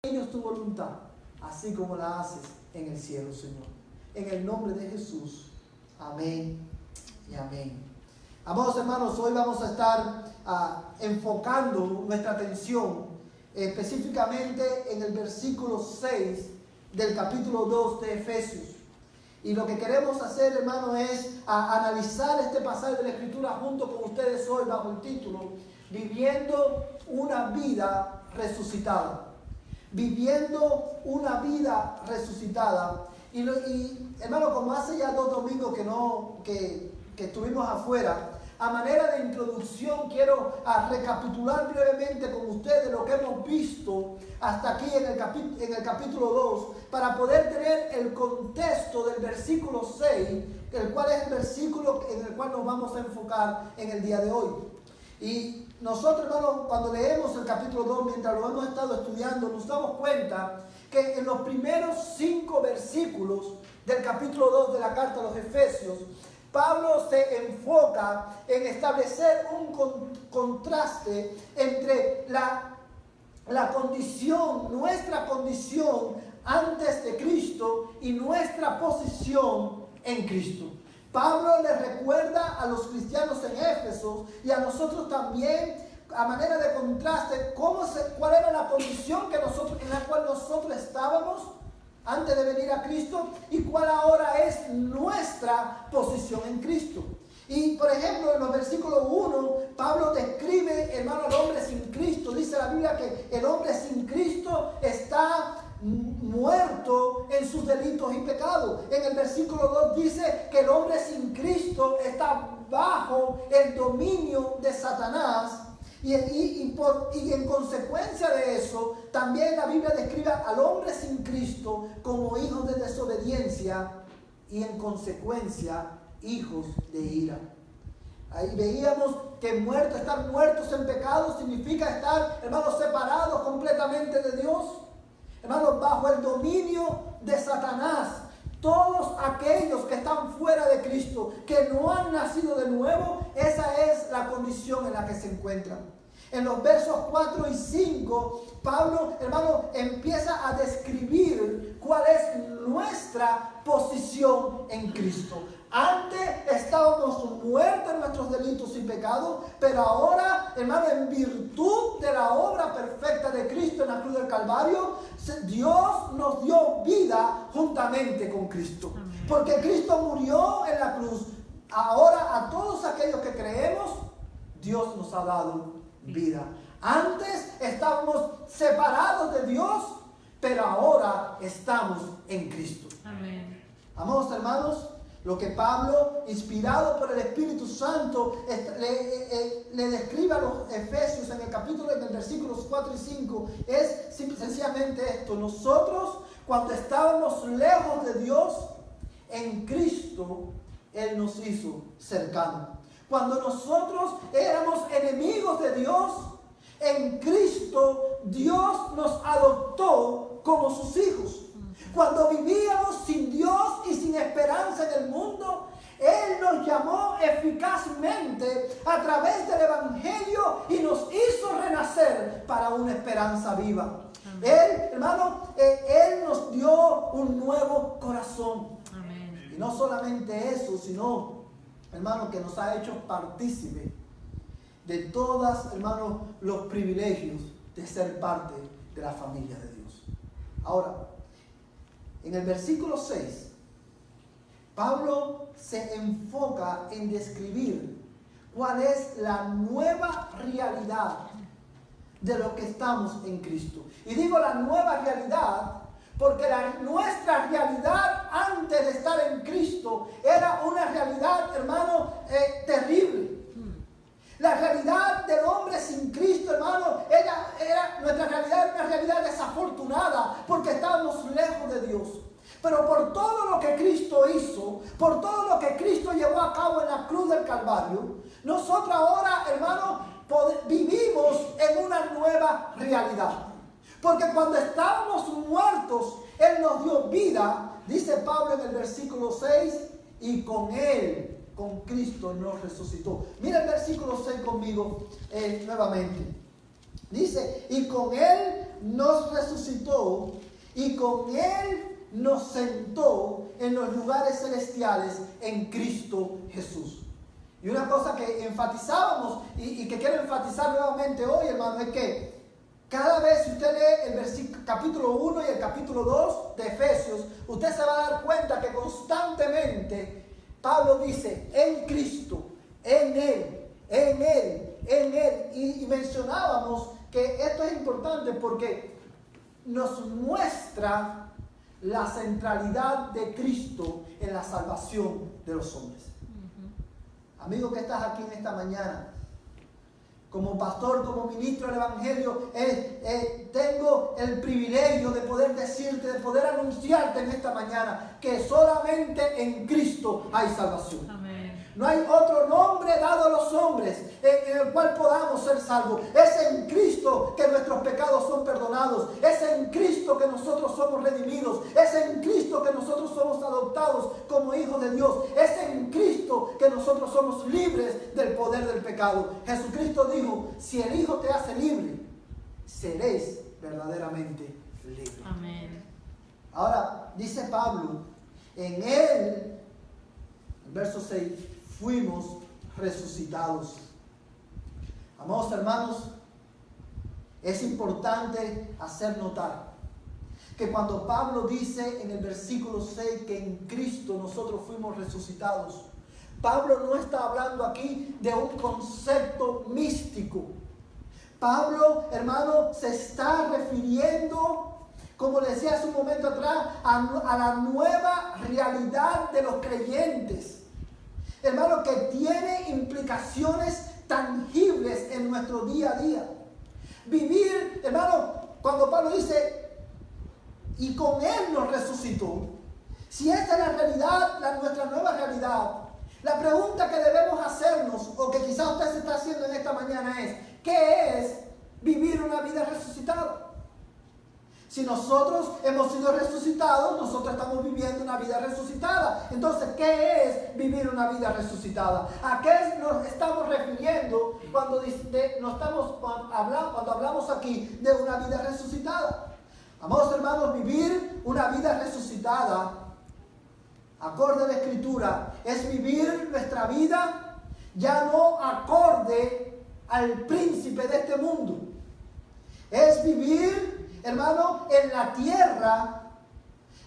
ellos tu voluntad, así como la haces en el cielo, Señor. En el nombre de Jesús. Amén y amén. Amados hermanos, hoy vamos a estar enfocando nuestra atención específicamente en el versículo 6 del capítulo 2 de Efesios. Y lo que queremos hacer, hermano, es analizar este pasaje de la Escritura junto con ustedes hoy bajo el título Viviendo una vida resucitada. Viviendo una vida resucitada. Y hermano, como hace ya 2 domingos que estuvimos afuera, a manera de introducción quiero recapitular brevemente con ustedes lo que hemos visto hasta aquí en el capítulo 2 para poder tener el contexto del versículo 6, el cual es el versículo en el cual nos vamos a enfocar en el día de hoy. Y nosotros, hermanos, cuando leemos el capítulo 2, mientras lo hemos estado estudiando, nos damos cuenta que en los primeros 5 versículos del capítulo 2 de la carta a los Efesios, Pablo se enfoca en establecer un contraste entre la condición, nuestra condición antes de Cristo y nuestra posición en Cristo. Pablo les recuerda a los cristianos en Éfeso y a nosotros también, a manera de contraste, cuál era la condición en la cual nosotros estábamos antes de venir a Cristo y cuál ahora es nuestra posición en Cristo. Y por ejemplo, en los versículos 1, Pablo describe, hermano, al hombre sin Cristo. Dice la Biblia que el hombre sin Cristo está muerto en sus delitos y pecados. En el versículo 2 dice que el hombre sin Cristo está bajo el dominio de Satanás. Y en consecuencia de eso, también la Biblia describe al hombre sin Cristo como hijos de desobediencia y en consecuencia hijos de ira. Ahí veíamos que estar muertos en pecado significa estar, hermanos, separados completamente de Dios. Hermanos, bajo el dominio de Satanás. Todos aquellos que están fuera de Cristo, que no han nacido de nuevo, esa es la condición en la que se encuentran. En los versos 4 y 5, Pablo, hermano, empieza a describir cuál es nuestra posición en Cristo. Antes estábamos muertos en nuestros delitos y pecados, pero ahora, hermano, en virtud de la obra perfecta de Cristo en la cruz del Calvario, Dios nos dio vida juntamente con Cristo. Porque Cristo murió en la cruz. Ahora a todos aquellos que creemos, Dios nos ha dado vida. Antes estábamos separados de Dios, pero ahora estamos en Cristo. Amén. Amados hermanos, lo que Pablo, inspirado por el Espíritu Santo, le describe a los Efesios en el versículos 4 y 5, es sencillamente esto. Nosotros, cuando estábamos lejos de Dios, en Cristo, Él nos hizo cercanos. Cuando nosotros éramos enemigos de Dios, en Cristo, Dios nos adoptó como sus hijos. Cuando vivíamos sin Dios y sin esperanza en el mundo, Él nos llamó eficazmente a través del Evangelio y nos hizo renacer para una esperanza viva. Amén. Él, hermano, Él nos dio un nuevo corazón. Amén. Y no solamente eso, sino, hermano, que nos ha hecho partícipe de todas, hermano, los privilegios de ser parte de la familia de Dios. Ahora, en el versículo 6, Pablo se enfoca en describir cuál es la nueva realidad de lo que estamos en Cristo. Y digo la nueva realidad porque nuestra realidad antes de estar en Cristo era una realidad, hermano, terrible. La realidad del hombre sin Cristo, hermano, nuestra realidad era una realidad desafortunada porque estábamos lejos de Dios. Pero por todo lo que Cristo hizo, por todo lo que Cristo llevó a cabo en la cruz del Calvario, nosotros ahora, hermano, vivimos en una nueva realidad. Porque cuando estábamos muertos, Él nos dio vida, dice Pablo en el versículo 6, y con Él, con Cristo nos resucitó. Mira el versículo 6 conmigo nuevamente. Dice, y con Él nos resucitó y con Él nos sentó en los lugares celestiales en Cristo Jesús. Y una cosa que enfatizábamos y que quiero enfatizar nuevamente hoy, hermano, es que cada vez que usted lee el capítulo 1 y el capítulo 2 de Efesios, usted se va a dar cuenta que constantemente Pablo dice, en Cristo, en Él, en Él, en Él. Y mencionábamos que esto es importante porque nos muestra la centralidad de Cristo en la salvación de los hombres. Amigo que estás aquí en esta mañana, como pastor, como ministro del Evangelio, tengo el privilegio de poder decirte, de poder anunciarte en esta mañana que solamente en Cristo hay salvación. Amén. No hay otro nombre dado a los hombres en el cual podamos ser salvos. Es en Cristo que nuestros pecados son perdonados. Es en Cristo que nosotros somos redimidos. Es en Cristo que nosotros somos adoptados como hijos de Dios. Es en Cristo que nosotros somos libres del poder del pecado. Jesucristo dijo, si el Hijo te hace libre, seréis verdaderamente libres. Amén. Ahora, dice Pablo, en Él, en verso 6, fuimos resucitados. Amados hermanos, es importante hacer notar que cuando Pablo dice en el versículo 6 que en Cristo nosotros fuimos resucitados, Pablo no está hablando aquí de un concepto místico. Pablo, hermano, se está refiriendo, como le decía hace un momento atrás, a la nueva realidad de los creyentes. Hermano, que tiene implicaciones tangibles en nuestro día a día. Vivir, hermano, cuando Pablo dice, y con Él nos resucitó, si esta es la realidad, nuestra nueva realidad, la pregunta que debemos hacernos, o que quizás usted se está haciendo en esta mañana es, ¿qué es vivir una vida resucitada? Si nosotros hemos sido resucitados, nosotros estamos viviendo una vida resucitada. Entonces, ¿qué es vivir una vida resucitada? ¿A qué nos estamos refiriendo cuando hablamos aquí de una vida resucitada? Amados hermanos, vivir una vida resucitada, acorde a la Escritura, es vivir nuestra vida ya no acorde al príncipe de este mundo. Es vivir, hermano, en la tierra,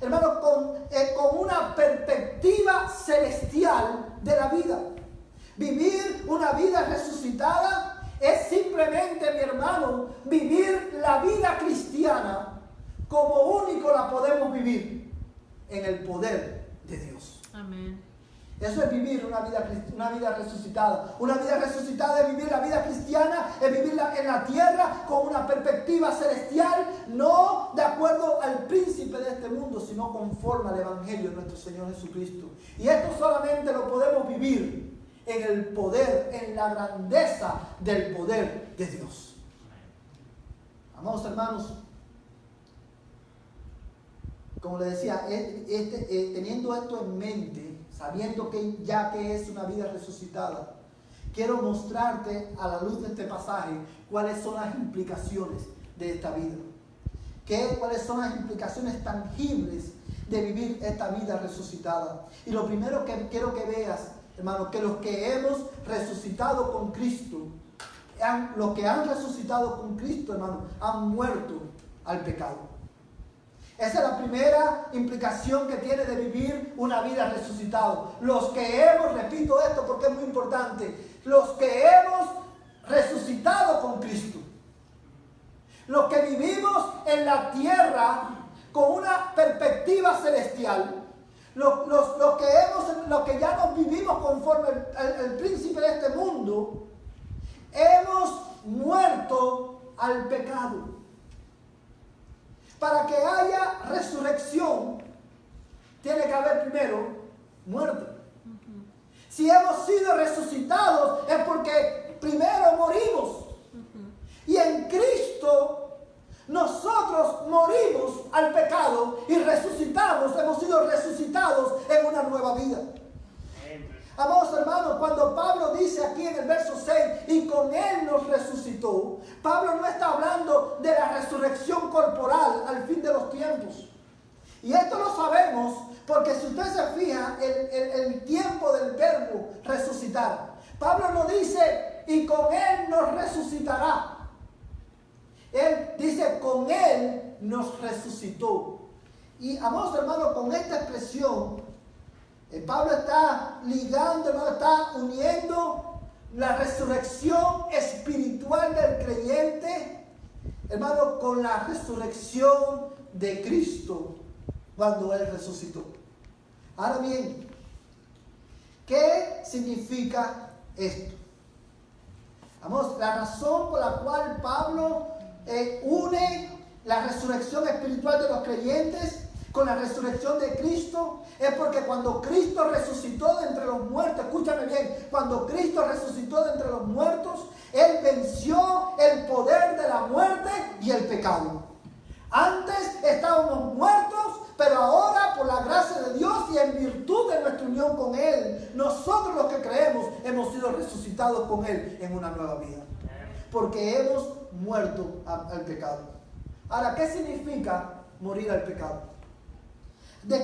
hermano, con una perspectiva celestial de la vida. Vivir una vida resucitada es simplemente, mi hermano, vivir la vida cristiana como único la podemos vivir en el poder de Dios. Amén. Eso es vivir una vida resucitada. Una vida resucitada es vivir la vida cristiana, es vivirla en la tierra con una perspectiva celestial, no de acuerdo al príncipe de este mundo, sino conforme al Evangelio de nuestro Señor Jesucristo. Y esto solamente lo podemos vivir en el poder, en la grandeza del poder de Dios. Amados hermanos, como les decía, teniendo esto en mente, sabiendo que ya que es una vida resucitada, quiero mostrarte a la luz de este pasaje cuáles son las implicaciones de esta vida. Cuáles son las implicaciones tangibles de vivir esta vida resucitada. Y lo primero que quiero que veas, hermano, que los que hemos resucitado con Cristo, los que han resucitado con Cristo, hermano, han muerto al pecado. Esa es la primera implicación que tiene de vivir una vida resucitada. Los que hemos, repito esto porque es muy importante, los que hemos resucitado con Cristo, los que vivimos en la tierra con una perspectiva celestial, los que ya no vivimos conforme al príncipe de este mundo, hemos muerto al pecado. Para que haya resurrección, tiene que haber primero muerte. Si hemos sido resucitados, es porque primero morimos. Y en Cristo, nosotros morimos al pecado y resucitamos, hemos sido resucitados en una nueva vida. Amados hermanos, cuando Pablo dice aquí en el verso 6, y con Él nos resucitó, Pablo no está hablando de la resurrección corporal al fin de los tiempos. Y esto lo sabemos porque si usted se fija, el tiempo del verbo resucitar, Pablo no dice, y con Él nos resucitará. Él dice, con Él nos resucitó. Y amados hermanos, con esta expresión, Pablo está ligando, ¿no? Está uniendo la resurrección espiritual del creyente, hermano, con la resurrección de Cristo cuando Él resucitó. Ahora bien, ¿qué significa esto? Vamos, la razón por la cual Pablo une la resurrección espiritual de los creyentes con la resurrección de Cristo es porque cuando Cristo resucitó de entre los muertos, escúchame bien, cuando Cristo resucitó de entre los muertos, Él venció el poder de la muerte y el pecado. Antes estábamos muertos, pero ahora por la gracia de Dios y en virtud de nuestra unión con Él, nosotros los que creemos hemos sido resucitados con Él en una nueva vida. Porque hemos muerto al pecado. Ahora, ¿qué significa morir al pecado? ¿De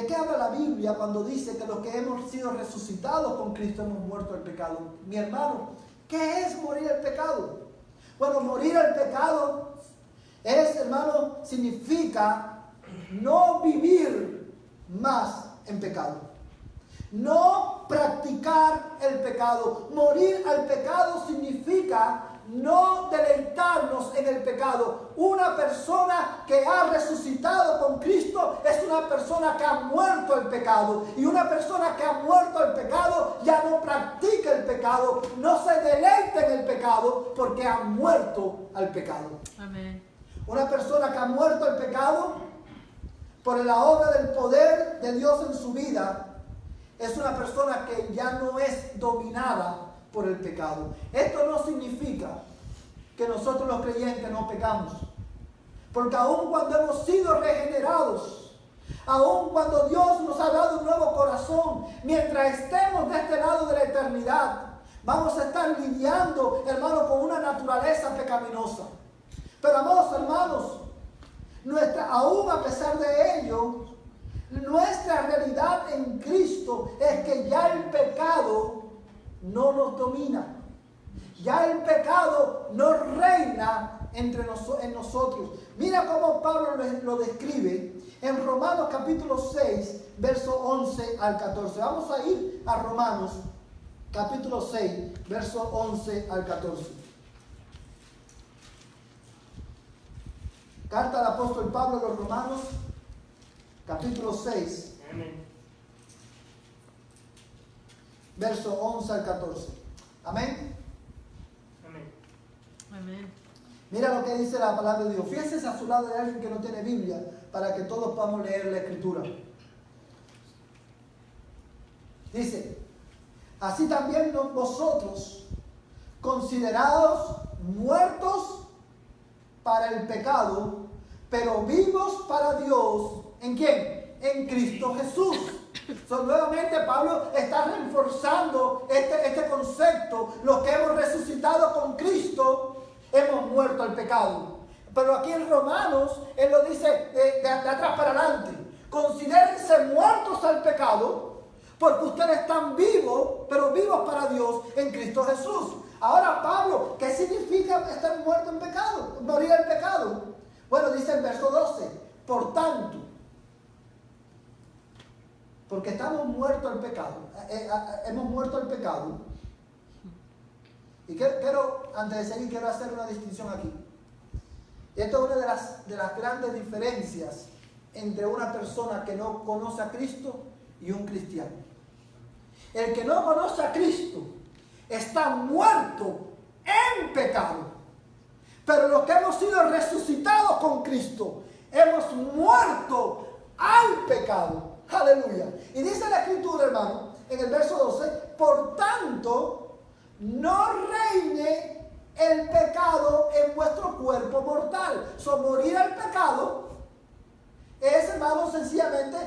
qué habla la Biblia cuando dice que los que hemos sido resucitados con Cristo hemos muerto al pecado? Mi hermano, ¿qué es morir al pecado? Bueno, morir al pecado es, hermano, significa no vivir más en pecado. No practicar el pecado. Morir al pecado significa no deleitarnos en el pecado. Una persona que ha resucitado con Cristo es una persona que ha muerto al pecado. Y una persona que ha muerto al pecado ya no practica el pecado, no se deleita en el pecado porque ha muerto al pecado. Amén. Una persona que ha muerto al pecado por la obra del poder de Dios en su vida es una persona que ya no es dominada por el pecado. Esto no significa que nosotros los creyentes no pecamos. Porque aun cuando hemos sido regenerados, aun cuando Dios nos ha dado un nuevo corazón, mientras estemos de este lado de la eternidad, vamos a estar lidiando, hermano, con una naturaleza pecaminosa. Pero, amados hermanos, aún a pesar de ello, nuestra realidad en Cristo es que ya el pecado no nos domina. Ya el pecado no reina en nosotros. Mira cómo Pablo lo describe en Romanos capítulo 6, verso 11 al 14. Vamos a ir a Romanos capítulo 6, verso 11 al 14. Carta del apóstol Pablo a los Romanos, capítulo 6, Amén. verso 11 al 14. Amén. Amén. Amén. Mira lo que dice la palabra de Dios. Fíjense a su lado de alguien que no tiene Biblia para que todos podamos leer la Escritura. Dice, así también vosotros, considerados muertos para el pecado, pero vivos para Dios. ¿En quién? En Cristo Jesús. Nuevamente Pablo está reforzando este concepto. Los que hemos resucitado con Cristo, hemos muerto al pecado. Pero aquí en Romanos, él lo dice de atrás para adelante. Considérense muertos al pecado, porque ustedes están vivos, pero vivos para Dios en Cristo Jesús. Ahora, Pablo, ¿qué significa estar muerto en pecado? Morir al pecado. Bueno, dice el verso 12, por tanto, porque estamos muertos al pecado, hemos muerto al pecado. Y antes de seguir, quiero hacer una distinción aquí. Esto es una de las grandes diferencias entre una persona que no conoce a Cristo y un cristiano. El que no conoce a Cristo está muerto en pecado. Pero los que hemos sido resucitados con Cristo, hemos muerto al pecado. Aleluya. Y dice la Escritura, hermano, en el verso 12, por tanto, no reine el pecado en vuestro cuerpo mortal. Morir al pecado es, hermano, sencillamente,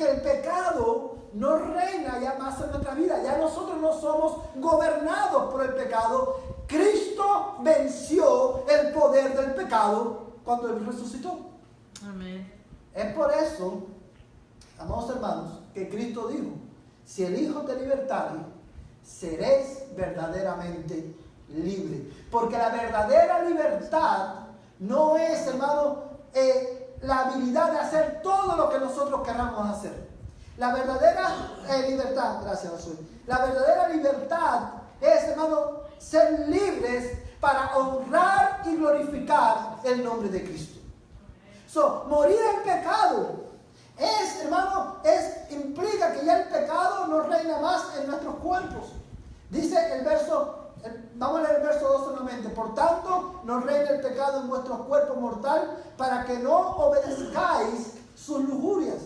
que el pecado no reina ya más en nuestra vida. Ya nosotros no somos gobernados por el pecado. Cristo venció el poder del pecado cuando Él resucitó. Amén. Es por eso, amados hermanos, que Cristo dijo: si el Hijo te libertare, seréis verdaderamente libres. Porque la verdadera libertad no es, hermano, la habilidad de hacer todo lo que nosotros queramos hacer. La verdadera libertad, gracias Josué, la verdadera libertad es, hermano, ser libres para honrar y glorificar el nombre de Cristo. Morir en pecado es, hermano, implica que ya el pecado no reina más en nuestros cuerpos. Dice el verso, vamos a leer el verso 12 nuevamente. Por tanto, no reina el pecado en vuestros cuerpos mortal, para que no obedezcáis sus lujurias,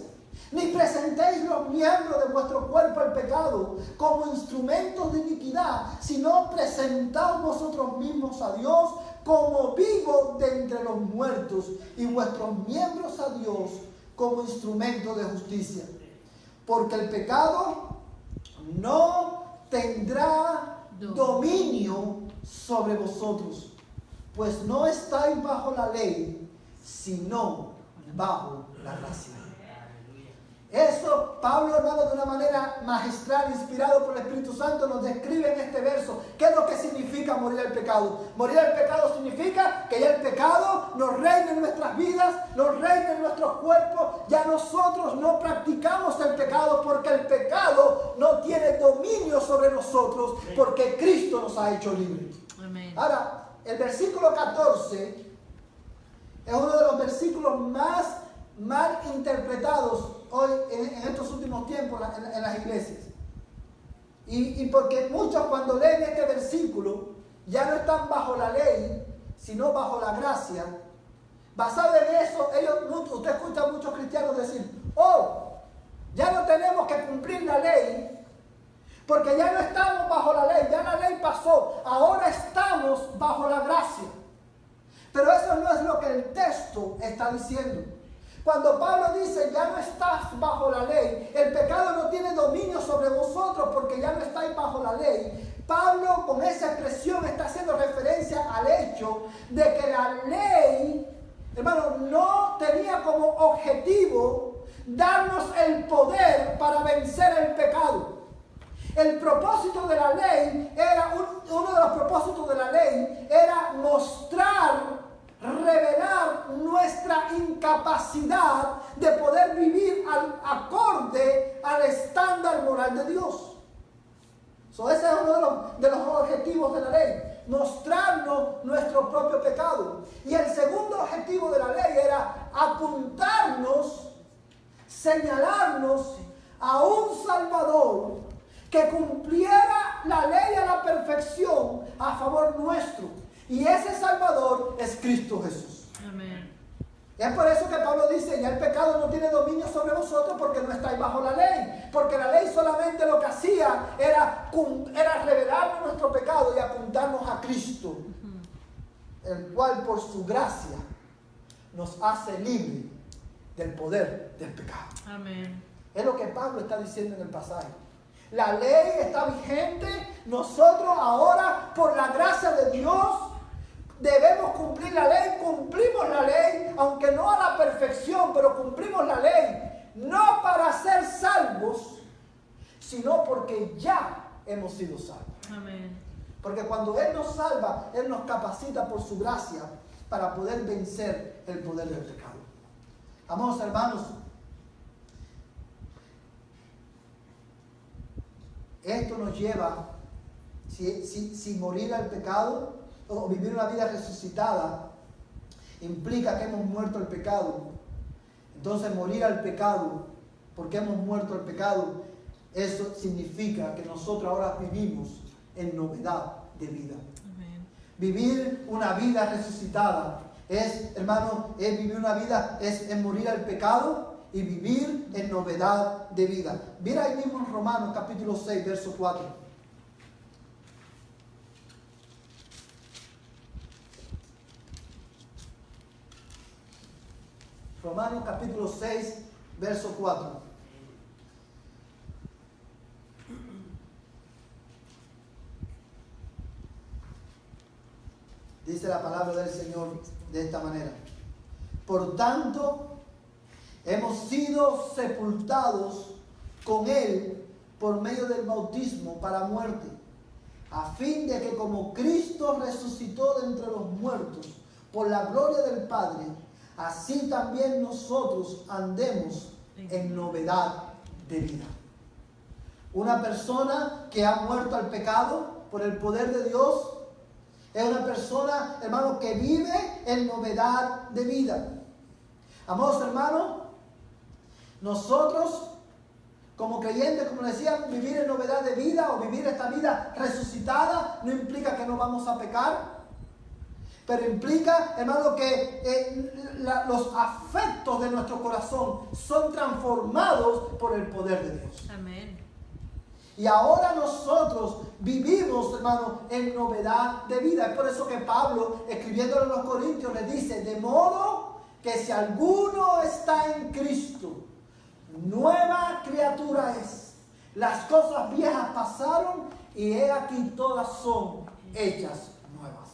ni presentéis los miembros de vuestro cuerpo al pecado como instrumentos de iniquidad, sino presentaos vosotros mismos a Dios como vivos de entre los muertos, y vuestros miembros a Dios como instrumentos de justicia. Porque el pecado no tendrá dominio sobre vosotros, pues no estáis bajo la ley, sino bajo la gracia. Eso Pablo, hermano, de una manera magistral, inspirado por el Espíritu Santo, nos describe en este verso. ¿Qué es lo que significa morir al pecado? Morir al pecado significa que ya el pecado nos reina en nuestras vidas, nos reina en nuestros cuerpos. Ya nosotros no practicamos el pecado, porque el pecado no tiene dominio sobre nosotros, porque Cristo nos ha hecho libres. Amén. Ahora, el versículo 14 es uno de los versículos más mal interpretados hoy en estos últimos tiempos en las iglesias. Y porque muchos, cuando leen este versículo, ya no están bajo la ley, sino bajo la gracia. Basado en eso, usted escucha a muchos cristianos decir: oh, ya no tenemos que cumplir la ley, porque ya no estamos bajo la ley, ya la ley pasó, ahora estamos bajo la gracia. Pero eso no es lo que el texto está diciendo. Cuando Pablo dice: ya no estás bajo la ley, el pecado no tiene dominio sobre vosotros porque ya no estáis bajo la ley, Pablo con esa expresión está haciendo referencia al hecho de que la ley, hermano, no tenía como objetivo darnos el poder para vencer el pecado. El propósito de la ley era, uno de los propósitos de la ley era mostrar, revelar nuestra incapacidad de poder vivir acorde al estándar moral de Dios. Ese es uno de los objetivos de la ley, mostrarnos nuestro propio pecado. Y el segundo objetivo de la ley era apuntarnos, señalarnos a un Salvador que cumpliera la ley a la perfección a favor nuestro. Y ese Salvador es Cristo Jesús. Amén. Y es por eso que Pablo dice: ya el pecado no tiene dominio sobre vosotros porque no estáis bajo la ley. Porque la ley solamente lo que hacía era revelar nuestro pecado y apuntarnos a Cristo, el cual por su gracia nos hace libres del poder del pecado. Amén. Es lo que Pablo está diciendo en el pasaje. La ley está vigente. Nosotros ahora, por la gracia de Dios, debemos cumplir la ley. Cumplimos la ley, aunque no a la perfección, pero cumplimos la ley. No para ser salvos, sino porque ya hemos sido salvos. Amén. Porque cuando Él nos salva, Él nos capacita por su gracia para poder vencer el poder del pecado. Amados hermanos, esto nos lleva, si morir al pecado o vivir una vida resucitada implica que hemos muerto al pecado. Entonces morir al pecado, porque hemos muerto al pecado, eso significa que nosotros ahora vivimos en novedad de vida. Amén. Vivir una vida resucitada es, hermano, es vivir una vida, es morir al pecado y vivir en novedad de vida. Mira ahí mismo en Romanos capítulo 6, verso 4. Romanos capítulo 6, verso 4. Señor de esta manera. Por tanto, hemos sido sepultados con Él por medio del bautismo para muerte, a fin de que como Cristo resucitó de entre los muertos por la gloria del Padre, así también nosotros andemos en novedad de vida. Una persona que ha muerto al pecado por el poder de Dios es una persona, hermano, que vive en novedad de vida. Amados hermanos, nosotros como creyentes, como decían, vivir en novedad de vida o vivir esta vida resucitada no implica que no vamos a pecar, pero implica, hermano, que los afectos de nuestro corazón son transformados por el poder de Dios. Amén. Y ahora nosotros vivimos, hermano, en novedad de vida. Es por eso que Pablo, escribiéndole a los Corintios, les dice: de modo que si alguno está en Cristo, nueva criatura es. Las cosas viejas pasaron y he aquí todas son hechas nuevas.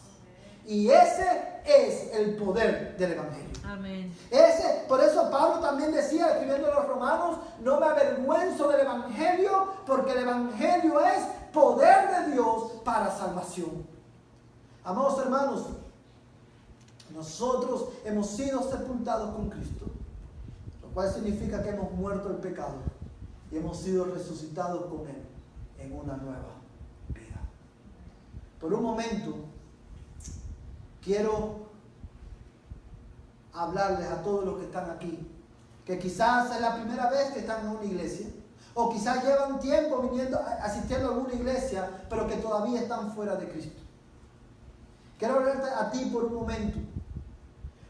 Y ese es el poder del Evangelio. Amén. Por eso Pablo también decía, escribiendo a los romanos: no me avergüenzo del Evangelio, porque el Evangelio es poder de Dios para salvación. Amados hermanos, nosotros hemos sido sepultados con Cristo, lo cual significa que hemos muerto el pecado y hemos sido resucitados con Él en una nueva vida. Por un momento, quiero hablarles a todos los que están aquí, que quizás es la primera vez que están en una iglesia, o quizás llevan tiempo asistiendo a alguna iglesia, pero que todavía están fuera de Cristo. Quiero hablarte a ti por un momento,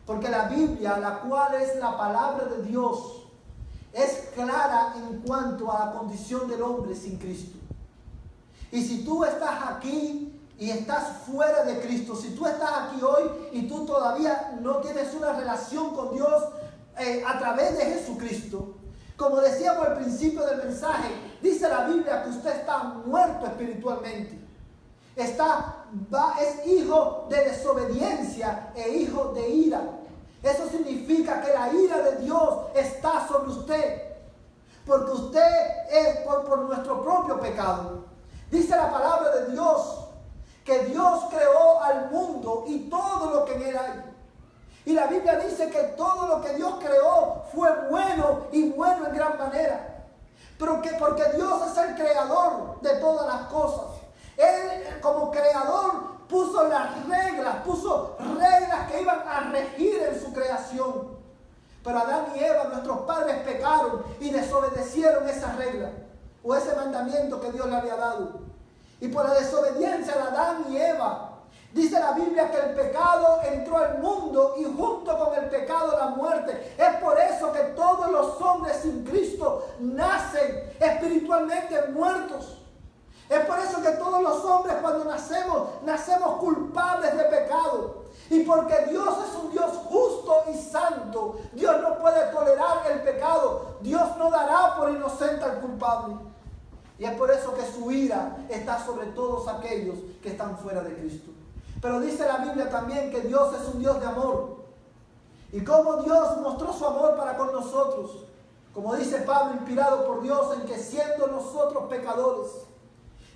porque la Biblia, la cual es la palabra de Dios, es clara en cuanto a la condición del hombre sin Cristo. Y si tú estás aquí y estás fuera de Cristo, si tú estás aquí hoy y tú todavía no tienes una relación con Dios a través de Jesucristo, como decíamos al principio del mensaje, dice la Biblia que usted está muerto espiritualmente. Es hijo de desobediencia e hijo de ira. Eso significa que la ira de Dios está sobre usted, porque usted es por nuestro propio pecado. Dice la palabra de Dios que Dios creó al mundo y todo lo que en él hay. Y la Biblia dice que todo lo que Dios creó fue bueno y bueno en gran manera. Porque Dios es el creador de todas las cosas. Él, como creador, puso reglas que iban a regir en su creación. Pero Adán y Eva, nuestros padres, pecaron y desobedecieron esas reglas o ese mandamiento que Dios le había dado. Y por la desobediencia de Adán y Eva, dice la Biblia que el pecado entró al mundo y junto con el pecado la muerte. Es por eso que todos los hombres sin Cristo nacen espiritualmente muertos. Es por eso que todos los hombres cuando nacemos culpables de pecado. Y porque Dios es un Dios justo y santo, Dios no puede tolerar el pecado. Dios no dará por inocente al culpable. Y es por eso que su ira está sobre todos aquellos que están fuera de Cristo. Pero dice la Biblia también que Dios es un Dios de amor. Y cómo Dios mostró su amor para con nosotros. Como dice Pablo, inspirado por Dios, en que siendo nosotros pecadores,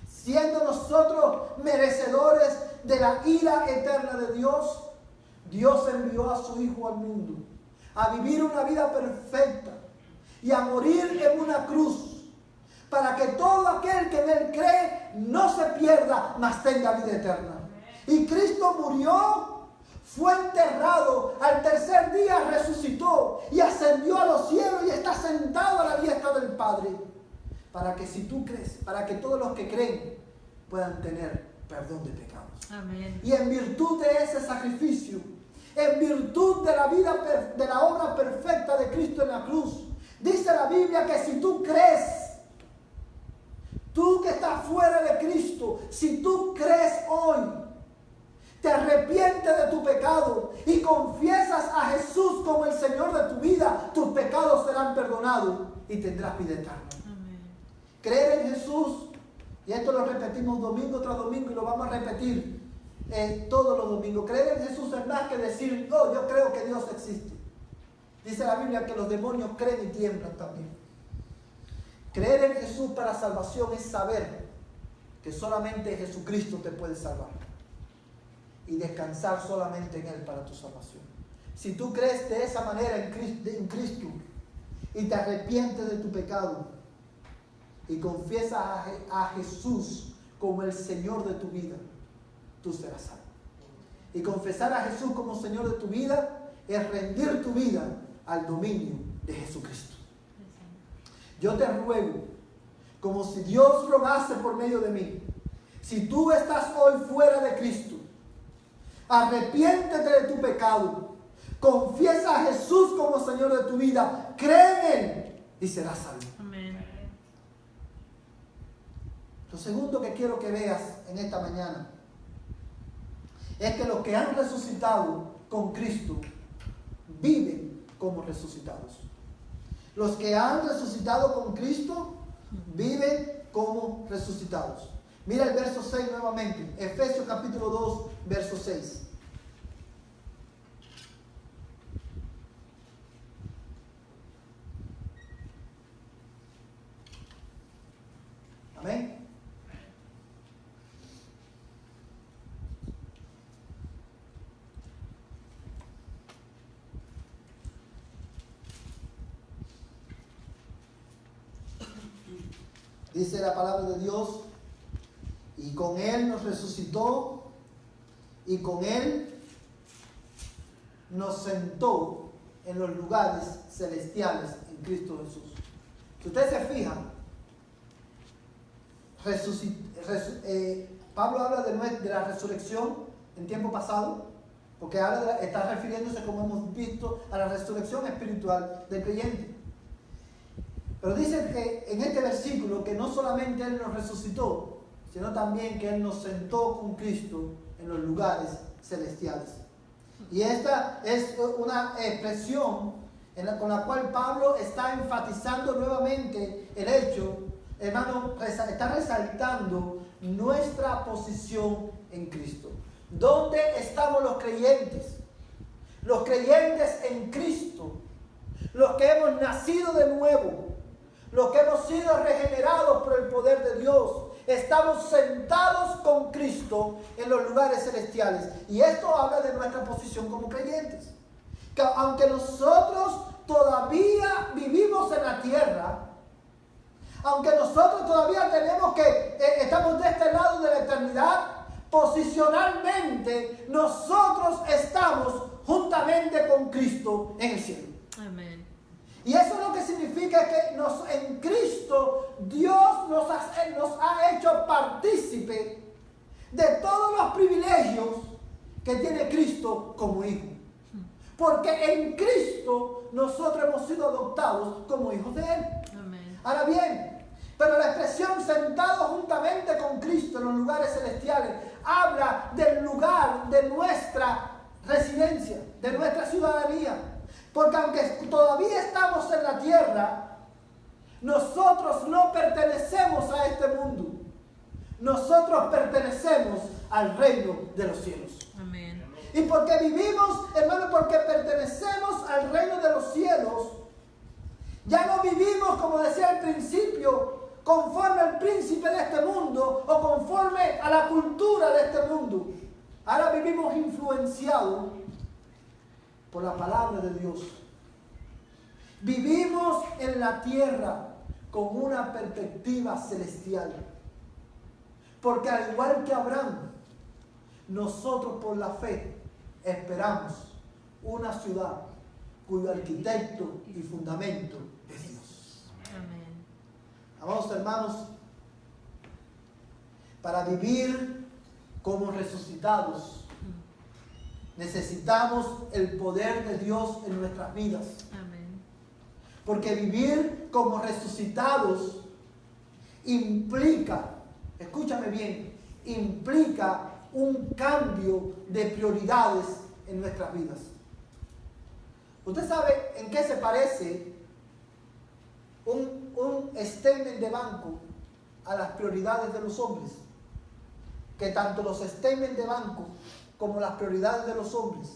siendo nosotros merecedores de la ira eterna de Dios, Dios envió a su Hijo al mundo a vivir una vida perfecta y a morir en una cruz, para que todo aquel que en él cree no se pierda, mas tenga vida eterna. Y Cristo murió, fue enterrado, al tercer día resucitó y ascendió a los cielos y está sentado a la diestra del Padre, para que si tú crees, para que todos los que creen puedan tener perdón de pecados. Amén. Y en virtud de ese sacrificio, en virtud de la vida, de la obra perfecta de Cristo en la cruz, dice la Biblia que si tú crees, tú que estás fuera de Cristo, si tú crees hoy, te arrepientes de tu pecado y confiesas a Jesús como el Señor de tu vida, tus pecados serán perdonados y tendrás vida eterna. Amén. Creer en Jesús, y esto lo repetimos domingo tras domingo y lo vamos a repetir, todos los domingos. Creer en Jesús es más que decir, no, yo creo que Dios existe. Dice la Biblia que los demonios creen y tiemblan también. Creer en Jesús para salvación es saber que solamente Jesucristo te puede salvar y descansar solamente en Él para tu salvación. Si tú crees de esa manera en Cristo y te arrepientes de tu pecado y confiesas a Jesús como el Señor de tu vida, tú serás salvo. Y confesar a Jesús como Señor de tu vida es rendir tu vida al dominio de Jesucristo. Yo te ruego, como si Dios rogase por medio de mí, si tú estás hoy fuera de Cristo, arrepiéntete de tu pecado, confiesa a Jesús como Señor de tu vida, cree en Él y serás salvo. Amén. Lo segundo que quiero que veas en esta mañana es que los que han resucitado con Cristo viven como resucitados. Los que han resucitado con Cristo viven como resucitados. Mira el verso 6 nuevamente. Efesios capítulo 2, verso 6. Amén. Dice la palabra de Dios, y con Él nos resucitó, y con Él nos sentó en los lugares celestiales en Cristo Jesús. Si ustedes se fijan, Pablo habla de la resurrección en tiempo pasado, porque está refiriéndose, como hemos visto, a la resurrección espiritual del creyente. Pero dice que en este versículo que no solamente Él nos resucitó, sino también que Él nos sentó con Cristo en los lugares celestiales. Y esta es una expresión con la cual Pablo está enfatizando nuevamente el hecho, hermano, está resaltando nuestra posición en Cristo. ¿Dónde estamos los creyentes? Los creyentes en Cristo, los que hemos nacido de nuevo, los que hemos sido regenerados por el poder de Dios, estamos sentados con Cristo en los lugares celestiales. Y esto habla de nuestra posición como creyentes. Que aunque nosotros todavía vivimos en la tierra, aunque nosotros todavía estamos de este lado de la eternidad, posicionalmente nosotros estamos juntamente con Cristo en el cielo. Amén. Y eso lo que significa es que en Cristo Dios nos ha hecho partícipe de todos los privilegios que tiene Cristo como hijo. Porque en Cristo nosotros hemos sido adoptados como hijos de Él. Amén. Ahora bien, pero la expresión sentado juntamente con Cristo en los lugares celestiales habla del lugar de nuestra residencia, de nuestra ciudadanía. Porque aunque todavía estamos en la tierra, nosotros no pertenecemos a este mundo. Nosotros pertenecemos al reino de los cielos. Amén. Y porque vivimos, hermano, porque pertenecemos al reino de los cielos, ya no vivimos, como decía al principio, conforme al príncipe de este mundo o conforme a la cultura de este mundo. Ahora vivimos influenciados por la palabra de Dios. Vivimos en la tierra con una perspectiva celestial. Porque al igual que Abraham, nosotros por la fe esperamos una ciudad cuyo arquitecto y fundamento es Dios. Amén. Amados hermanos, para vivir como resucitados, necesitamos el poder de Dios en nuestras vidas. Amén. Porque vivir como resucitados implica, escúchame bien, implica un cambio de prioridades en nuestras vidas. ¿Usted sabe en qué se parece un statement de banco a las prioridades de los hombres? que tanto los statements de banco como las prioridades de los hombres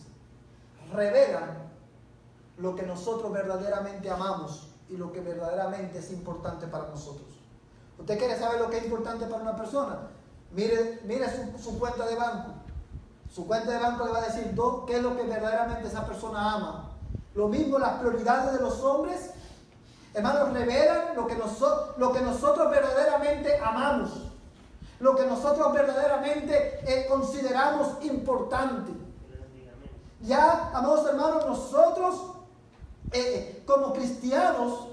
revelan lo que nosotros verdaderamente amamos y lo que verdaderamente es importante para nosotros. ¿Usted quiere saber lo que es importante para una persona? Mire su cuenta de banco. Su cuenta de banco le va a decir qué es lo que verdaderamente esa persona ama. Lo mismo las prioridades de los hombres, hermanos, revelan lo que nosotros verdaderamente amamos, lo que nosotros verdaderamente consideramos importante. Ya, amados hermanos, nosotros como cristianos,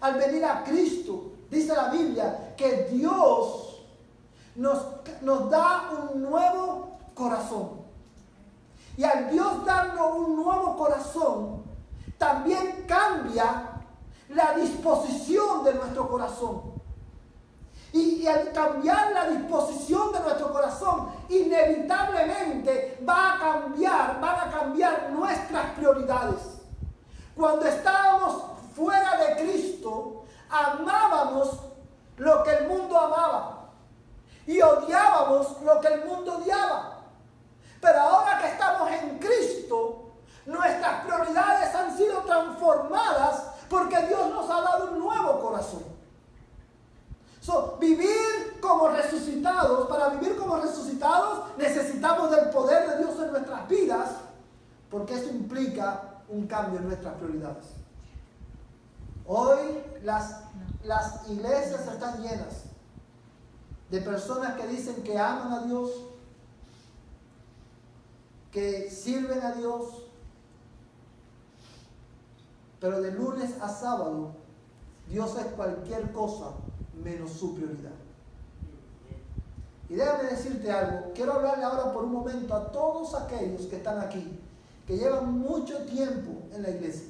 al venir a Cristo, dice la Biblia que Dios nos da un nuevo corazón. Y al Dios darnos un nuevo corazón, también cambia la disposición de nuestro corazón. Y al cambiar la disposición de nuestro corazón, inevitablemente van a cambiar nuestras prioridades. Cuando estábamos fuera de Cristo, amábamos lo que el mundo amaba y odiábamos lo que el mundo odiaba. Pero ahora que estamos en Cristo, nuestras prioridades han sido transformadas porque Dios nos ha dado un nuevo corazón. Vivir como resucitados, para vivir como resucitados necesitamos del poder de Dios en nuestras vidas, porque eso implica un cambio en nuestras prioridades. Hoy las iglesias están llenas de personas que dicen que aman a Dios, que sirven a Dios, pero de lunes a sábado Dios es cualquier cosa menos su prioridad. Y déjame decirte algo, quiero hablarle ahora por un momento a todos aquellos que están aquí, que llevan mucho tiempo en la iglesia.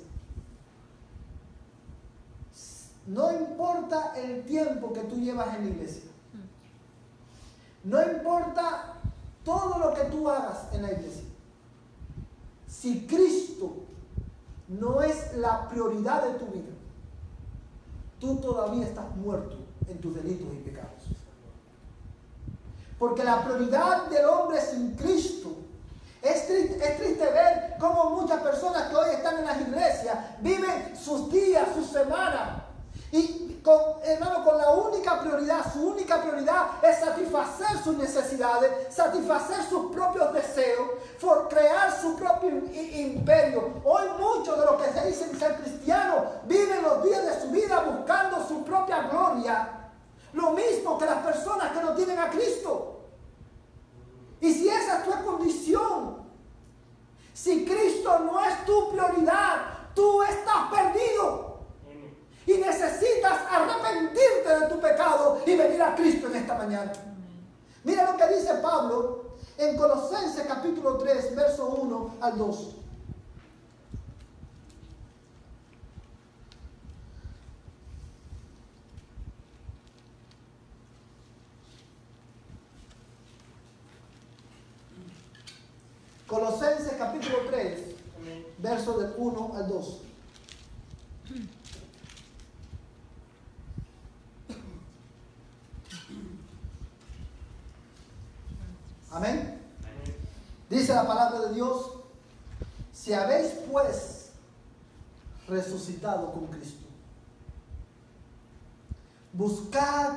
No importa el tiempo que tú llevas en la iglesia, no importa todo lo que tú hagas en la iglesia, si Cristo no es la prioridad de tu vida, tú todavía estás muerto en tus delitos y pecados. Porque la prioridad del hombre sin Cristo, es triste ver cómo muchas personas que hoy están en las iglesias viven sus días, sus semanas, y con la única prioridad, su única prioridad es satisfacer sus necesidades, satisfacer sus propios deseos, crear su propio imperio. Hoy muchos de los que se dicen ser cristianos viven los días de su vida buscando su propia gloria, lo mismo que las personas que no tienen a Cristo. Y si esa es tu condición, si Cristo no es tu prioridad, tú estás perdido. Y necesitas arrepentirte de tu pecado y venir a Cristo en esta mañana. Mira lo que dice Pablo en Colosenses capítulo 3, verso 1 al 2. Colosenses capítulo 3, verso del 1 al 2. Amén. Dice la palabra de Dios: si habéis pues resucitado con Cristo, buscad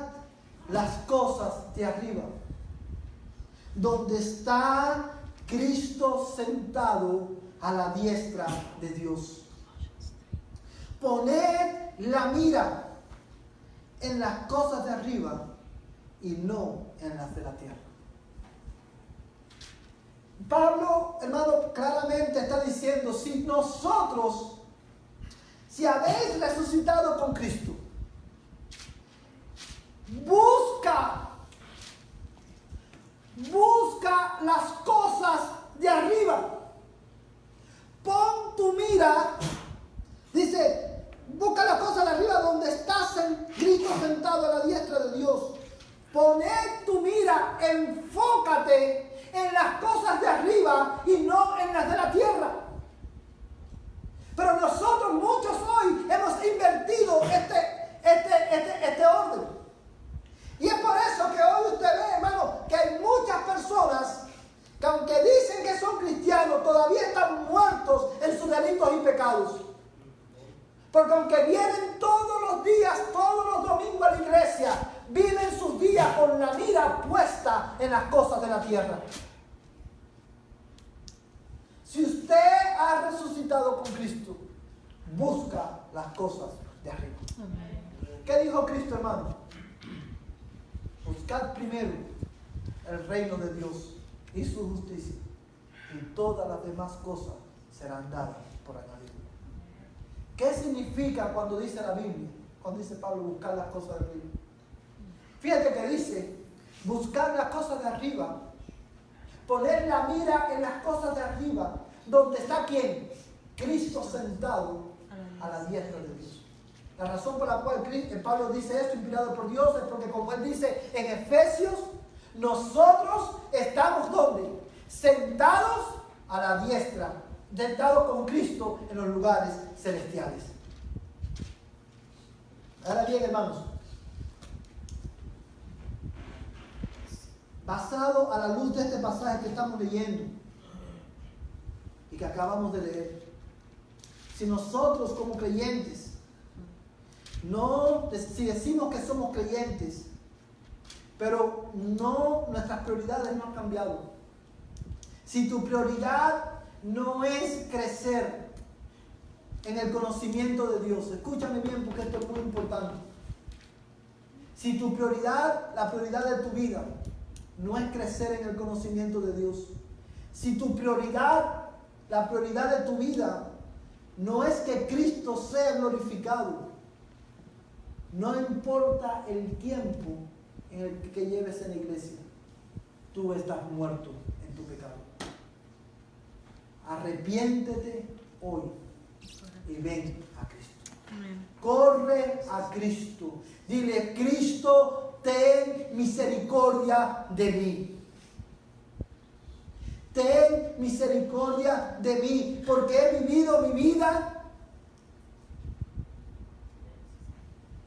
las cosas de arriba, donde está Cristo sentado a la diestra de Dios. Poned la mira en las cosas de arriba y no en las de la tierra. Pablo, hermano, claramente está diciendo, si habéis resucitado con Cristo, busca las cosas de arriba. Pon tu mira, dice, busca las cosas de arriba donde está Cristo sentado a la diestra de Dios. Poned tu mira, enfócate en las cosas de arriba y no en las de la tierra. Pero nosotros muchos hoy hemos invertido este orden. Y es por eso que hoy usted ve, hermano, que hay muchas personas Porque aunque vienen todos los días, todos los domingos a la iglesia, viven sus días con la mira puesta en las cosas de la tierra. Si usted ha resucitado con Cristo, busca las cosas de arriba. ¿Qué dijo Cristo, hermano? Buscad primero el reino de Dios y su justicia, y todas las demás cosas serán dadas por añadidura. ¿Qué significa cuando dice la Biblia? Cuando dice Pablo, buscar las cosas de arriba. Fíjate que dice, buscar las cosas de arriba, poner la mira en las cosas de arriba, donde está ¿quién? Cristo sentado a la diestra de Dios. La razón por la cual Pablo dice esto, inspirado por Dios, es porque como él dice en Efesios, nosotros estamos ¿dónde? Sentados a la diestra, sentados con Cristo en los lugares celestiales. Ahora bien, hermanos, basado a la luz de este pasaje que estamos leyendo y que acabamos de leer, si nosotros como creyentes, si decimos que somos creyentes, pero nuestras prioridades no han cambiado, si tu prioridad no es crecer en el conocimiento de Dios, escúchame bien porque esto es muy importante. Si tu prioridad, la prioridad de tu vida, no es crecer en el conocimiento de Dios, si tu prioridad, la prioridad de tu vida, no es que Cristo sea glorificado, no importa el tiempo en el que lleves en la iglesia, tú estás muerto en tu pecado. Arrepiéntete hoy y ven a Cristo. Amén. Corre a Cristo. Dile, Cristo, ten misericordia de mí. Ten misericordia de mí, porque he vivido mi vida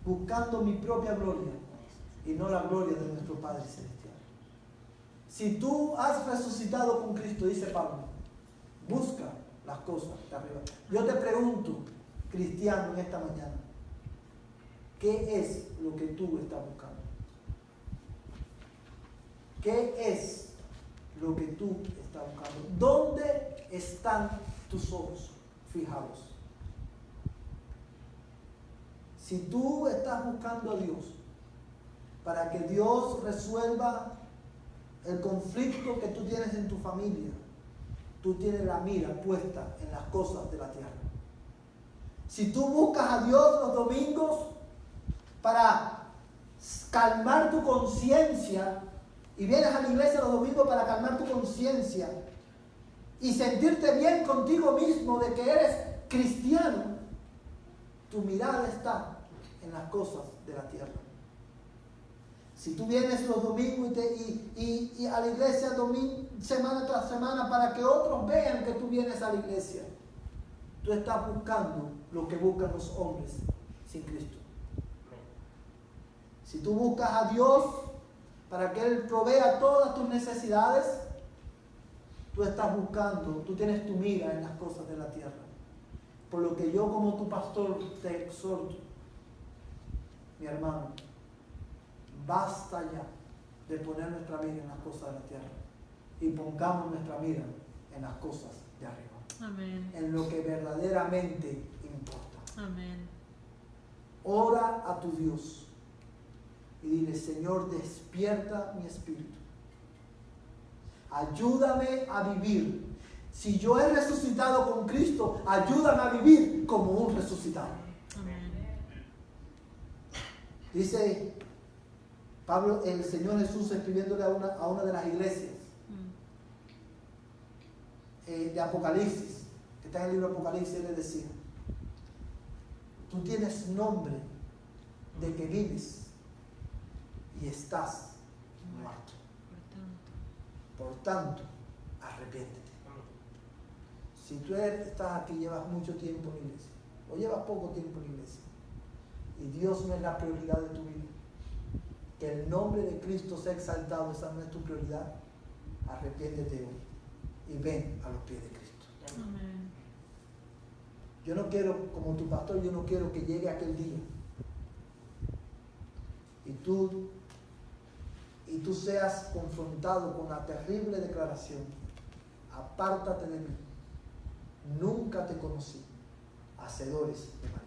buscando mi propia gloria y no la gloria de nuestro Padre Celestial. Si tú has resucitado con Cristo, dice Pablo, busca las cosas de arriba. Yo te pregunto, cristiano, en esta mañana, ¿qué es lo que tú estás buscando? ¿Qué es lo que tú estás buscando? ¿Dónde están tus ojos fijados? Si tú estás buscando a Dios para que Dios resuelva el conflicto que tú tienes en tu familia, tú tienes la mira puesta en las cosas de la tierra. Si tú buscas a Dios los domingos para calmar tu conciencia y vienes a la iglesia los domingos para calmar tu conciencia y sentirte bien contigo mismo de que eres cristiano, tu mirada está en las cosas de la tierra. Si tú vienes los domingos y a la iglesia semana tras semana para que otros vean que tú vienes a la iglesia, tú estás buscando lo que buscan los hombres sin Cristo. Si tú buscas a Dios para que Él provea todas tus necesidades, tú estás buscando, tú tienes tu mira en las cosas de la tierra. Por lo que yo como tu pastor te exhorto, mi hermano, basta ya de poner nuestra mira en las cosas de la tierra y pongamos nuestra mira en las cosas de arriba. Amén. En lo que verdaderamente importa. Amén. Ora a tu Dios y dile, Señor, despierta mi espíritu. Ayúdame a vivir. Si yo he resucitado con Cristo, ayúdame a vivir como un resucitado. Amén. Dice Pablo, el Señor Jesús, escribiéndole a una de las iglesias de Apocalipsis, que está en el libro de Apocalipsis, él le decía, tú tienes nombre de que vives y estás muerto. Por tanto, arrepiéntete. Si tú estás aquí, llevas mucho tiempo en la iglesia, o llevas poco tiempo en la iglesia, y Dios no es la prioridad de tu vida, que el nombre de Cristo sea exaltado, esa no es tu prioridad, arrepiéntete hoy y ven a los pies de Cristo. Amén. Yo no quiero, como tu pastor, yo no quiero que llegue aquel día y tú seas confrontado con la terrible declaración: apártate de mí, nunca te conocí, hacedores de maldad.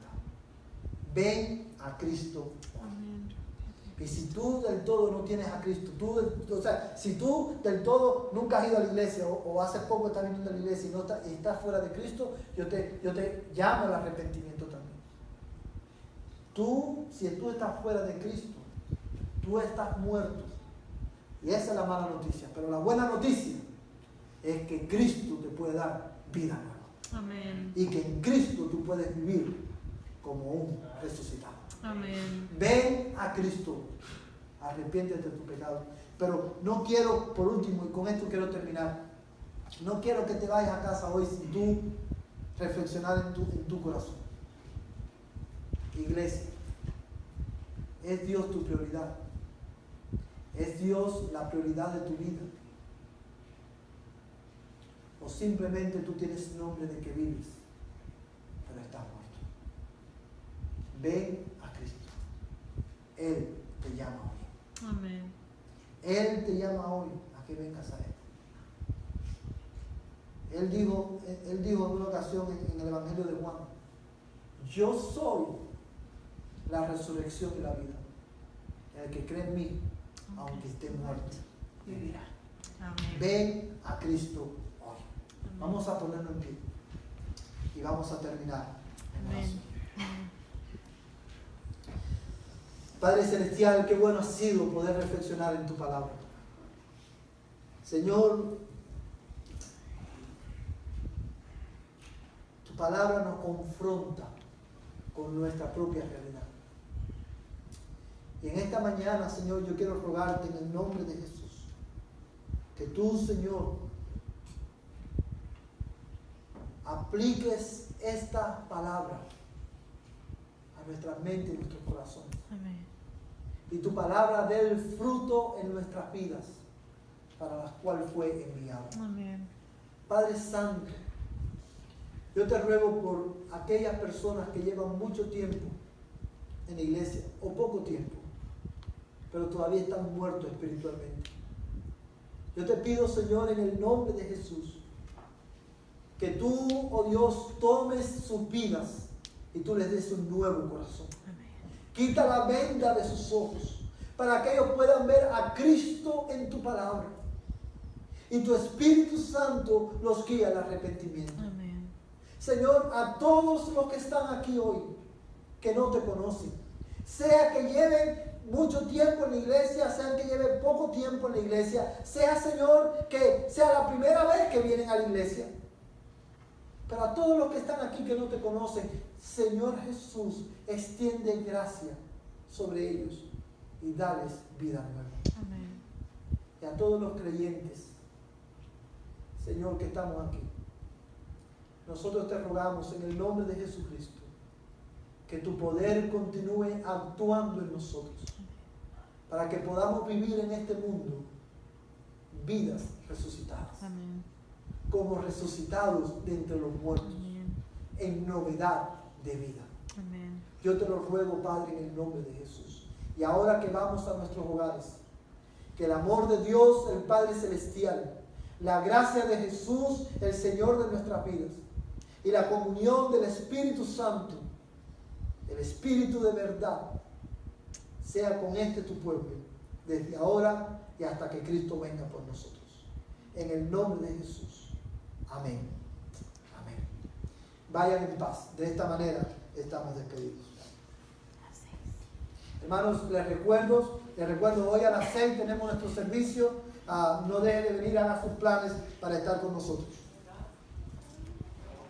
Ven a Cristo. Amén. Y si tú del todo no tienes a Cristo, si tú del todo nunca has ido a la iglesia o hace poco estás viniendo a la iglesia y estás fuera de Cristo, yo te llamo al arrepentimiento también. Si tú estás fuera de Cristo, tú estás muerto. Y esa es la mala noticia. Pero la buena noticia es que Cristo te puede dar vida nueva. Amén. Y que en Cristo tú puedes vivir como un resucitado. Amén. Ven a Cristo, arrepiéntete de tu pecado. Pero no quiero, por último, y con esto quiero terminar, no quiero que te vayas a casa hoy sin tú reflexionar en tu corazón. Iglesia, ¿es Dios tu prioridad? ¿Es Dios la prioridad de tu vida? ¿O simplemente tú tienes nombre de que vives, pero estás muerto? Ven a Cristo. Él te llama hoy. Amén. Él te llama hoy a que vengas a Él. Él dijo en una ocasión en el Evangelio de Juan: yo soy la resurrección y la vida. El que cree en mí, aunque esté muerto, vivirá. Amén. Ven a Cristo hoy. Amén. Vamos a ponernos en pie y vamos a terminar en Amén. oración. Padre Celestial, qué bueno ha sido poder reflexionar en tu palabra. Señor, tu palabra nos confronta con nuestra propia realidad. Y en esta mañana, Señor, yo quiero rogarte en el nombre de Jesús, que tú, Señor, apliques esta palabra a nuestra mente y nuestros corazones. Amén. Y tu palabra dé el fruto en nuestras vidas para las cuales fue enviada. Amén. Padre Santo, yo te ruego por aquellas personas que llevan mucho tiempo en la iglesia o poco tiempo, pero todavía están muertos espiritualmente. Yo te pido, Señor, en el nombre de Jesús, que tú, oh Dios, tomes sus vidas y tú les des un nuevo corazón. Amén. Quita la venda de sus ojos para que ellos puedan ver a Cristo en tu palabra. Y tu Espíritu Santo los guía al arrepentimiento. Amén. Señor, a todos los que están aquí hoy, que no te conocen, sea que lleven mucho tiempo en la iglesia, sea que lleven poco tiempo en la iglesia, sea, Señor, que sea la primera vez que vienen a la iglesia. Pero a todos los que están aquí que no te conocen, Señor Jesús, extiende gracia sobre ellos y dales vida nueva. Amén. Y a todos los creyentes, Señor, que estamos aquí, nosotros te rogamos en el nombre de Jesucristo que tu poder continúe actuando en nosotros para que podamos vivir en este mundo vidas resucitadas. Amén. Como resucitados de entre los muertos, Amén. en novedad de vida. Amén. Yo te lo ruego, Padre, en el nombre de Jesús. Y ahora que vamos a nuestros hogares, que el amor de Dios, el Padre Celestial, la gracia de Jesús, el Señor de nuestras vidas, y la comunión del Espíritu Santo, el Espíritu de verdad, sea con tu pueblo, desde ahora y hasta que Cristo venga por nosotros. En el nombre de Jesús. Amén. Amén. Vayan en paz. De esta manera estamos despedidos. Hermanos, les recuerdo hoy a las 6 tenemos nuestro servicio. No dejen de venir, hagan sus planes para estar con nosotros.